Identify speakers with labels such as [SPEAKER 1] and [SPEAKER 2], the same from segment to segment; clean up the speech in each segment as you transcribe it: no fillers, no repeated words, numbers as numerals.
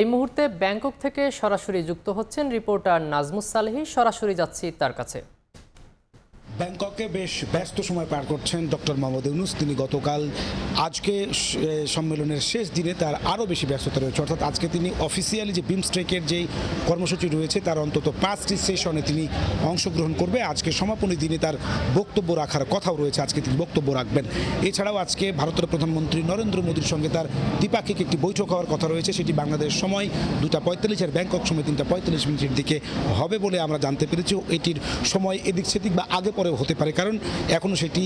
[SPEAKER 1] এই মুহূর্তে ব্যাংকক থেকে সরাসরি যুক্ত হচ্ছেন রিপোর্টার নাজমুস সালেহী। সরাসরি যাচ্ছি তার কাছে।
[SPEAKER 2] ব্যাংককে বেশ ব্যস্ত সময় পার করছেন ডক্টর মোহাম্মদ ইউনূস। তিনি গতকাল আজকে সম্মেলনের শেষ দিনে তার আরও বেশি ব্যস্ততা রয়েছে, অর্থাৎ আজকে তিনি অফিসিয়ালি যে বিমস্টেকের যেই কর্মসূচি রয়েছে তার অন্তত 5টি সেশনে তিনি অংশগ্রহণ করবে। আজকে সমাপনী দিনে তার বক্তব্য রাখার কথাও রয়েছে, আজকে তিনি বক্তব্য রাখবেন। এছাড়াও আজকে ভারতের প্রধানমন্ত্রী নরেন্দ্র মোদীর সঙ্গে তার দ্বিপাক্ষিক একটি বৈঠক হওয়ার কথা রয়েছে। সেটি বাংলাদেশ সময় 2:45 আর ব্যাংকক সময় 3:45 দিকে হবে বলে আমরা জানতে পেরেছি। এটির সময় এদিক সেদিক বা আগে পরে হতে পারে, কারণ এখনও সেটি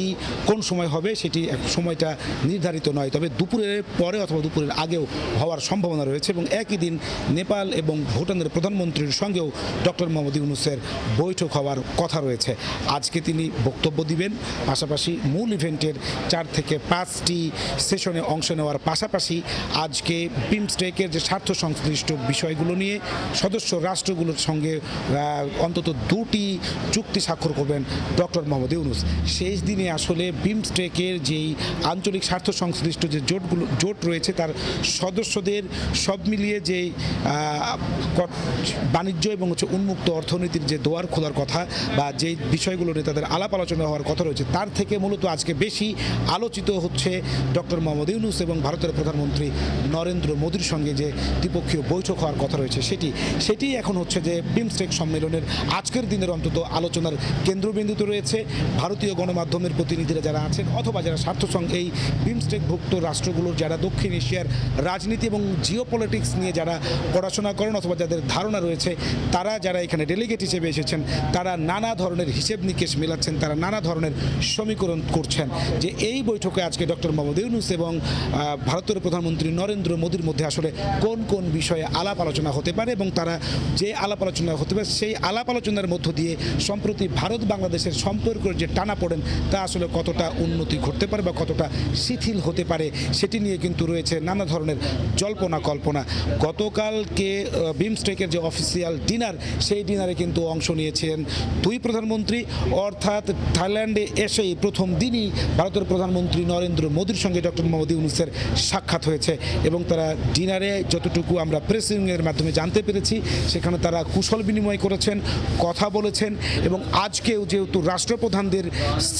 [SPEAKER 2] কোন সময় হবে সেটি সময়টা নির্ধারিত নয়, তবে দুপুরের পরে অথবা দুপুরের আগেও হওয়ার সম্ভাবনা রয়েছে। এবং একই দিন নেপাল এবং ভুটানের প্রধানমন্ত্রীর সঙ্গেও ডক্টর মোহাম্মদ ইউনূসের বৈঠক হওয়ার কথা রয়েছে। আজকে তিনি বক্তব্য দিবেন, পাশাপাশি মূল ইভেন্টের 4 থেকে 5টি সেশনে অংশ নেওয়ার পাশাপাশি আজকে বিমস্টেকের যে স্বার্থ সংশ্লিষ্ট বিষয়গুলো নিয়ে সদস্য রাষ্ট্রগুলোর সঙ্গে অন্তত 2টি চুক্তি স্বাক্ষর করবেন ডক্টর মোহাম্মদ ইউনূস। শেষ দিনে আসলে বিমস্টেকের যেই আঞ্চলিক স্বার্থ সংশ্লিষ্ট যে জোট রয়েছে তার সদস্যদের সব মিলিয়ে যে বাণিজ্য এবং উন্মুক্ত অর্থনীতির যে দুয়ার খোলার কথা বা যে বিষয়গুলো নিয়ে তাদের আলাপ আলোচনা হওয়ার কথা রয়েছে, তার থেকে মূলত আজকে বেশি আলোচিত হচ্ছে ডক্টর মোহাম্মদ ইউনূস এবং ভারতের প্রধানমন্ত্রী নরেন্দ্র মোদীর সঙ্গে যে দ্বিপক্ষীয় বৈঠক হওয়ার কথা রয়েছে সেটি এখন হচ্ছে যে বিমস্টেক সম্মেলনের আজকের দিনের অন্তত আলোচনার কেন্দ্রবিন্দুতে রয়েছে। ভারতীয় গণমাধ্যমের প্রতিনিধিরা যারা আছেন অথবা যারা এই বিমস্টেকভুক্ত রাষ্ট্রগুলোর যারা দক্ষিণ এশিয়ার রাজনীতি এবং জিওপলিটিক্স নিয়ে যারা পড়াশোনা করেন অথবা যাদের ধারণা রয়েছে, তারা যারা এখানে ডেলিগেট হিসেবে এসেছেন তারা নানা ধরনের হিসেব নিকেশ মেলাচ্ছেন, তারা নানা ধরনের সমীকরণ করছেন যে এই বৈঠকে আজকে ডক্টর মোহাম্মদ ইউনূস এবং ভারতের প্রধানমন্ত্রী নরেন্দ্র মোদীর মধ্যে আসলে কোন কোন বিষয়ে আলাপ আলোচনা হতে পারে এবং তারা যে আলাপ আলোচনা হতে পারে সেই আলাপ আলোচনার মধ্য দিয়ে সম্প্রতি ভারত বাংলাদেশের সম্পর্কের যে টানা পড়েন তা আসলে কতটা উন্নতি ঘটতে পারে বা কতটা শিথিল হতে পারে সেটি নিয়ে কিন্তু রয়েছে নানা ধরনের জল্পনা কল্পনা। গতকালকে বিমস্টেকের যে অফিসিয়াল ডিনার, সেই ডিনারে কিন্তু অংশ নিয়েছেন 2 প্রধানমন্ত্রী, অর্থাৎ থাইল্যান্ডে এসেই প্রথম দিনই ভারতের প্রধানমন্ত্রী নরেন্দ্র মোদীর সঙ্গে ডক্টর মোহাম্মদ ইউনূসের সাক্ষাৎ হয়েছে এবং তারা ডিনারে যতটুকু আমরা প্রেসিংয়ের মাধ্যমে জানতে পেরেছি সেখানে তারা কুশল বিনিময় করেছেন, কথা বলেছেন এবং আজকেও যেহেতু রাষ্ট্রপ্রধানদের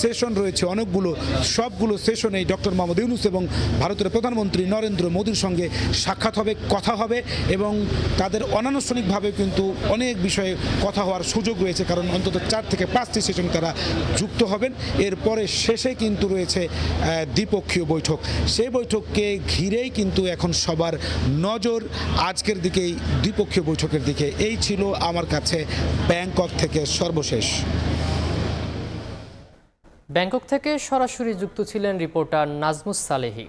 [SPEAKER 2] সেশন রয়েছে অনেকগুলো, সবগুলো সেশনেই ডক্টর মোহাম্মদ ইউনূস এবং ভারতের প্রধানমন্ত্রী নরেন্দ্র মোদীর সঙ্গে সাক্ষাৎ হবে, কথা হবে এবং তাদের অনানুষ্ঠানিকভাবে কিন্তু অনেক বিষয়ে কথা হওয়ার সুযোগ রয়েছে, কারণ অন্তত 4 থেকে 5টি সেশন তারা যুক্ত হবেন। এরপরে শেষে কিন্তু রয়েছে দ্বিপক্ষীয় বৈঠক। সেই বৈঠককে ঘিরেই কিন্তু এখন সবার নজর আজকের দিকেই দ্বিপক্ষীয় বৈঠকের দিকে। এই ছিল আমার কাছে ব্যাংকক থেকে সর্বশেষ।
[SPEAKER 1] ব্যাংকক থেকে সরাসরি যুক্ত ছিলেন রিপোর্টার নাজমুস সালেহী।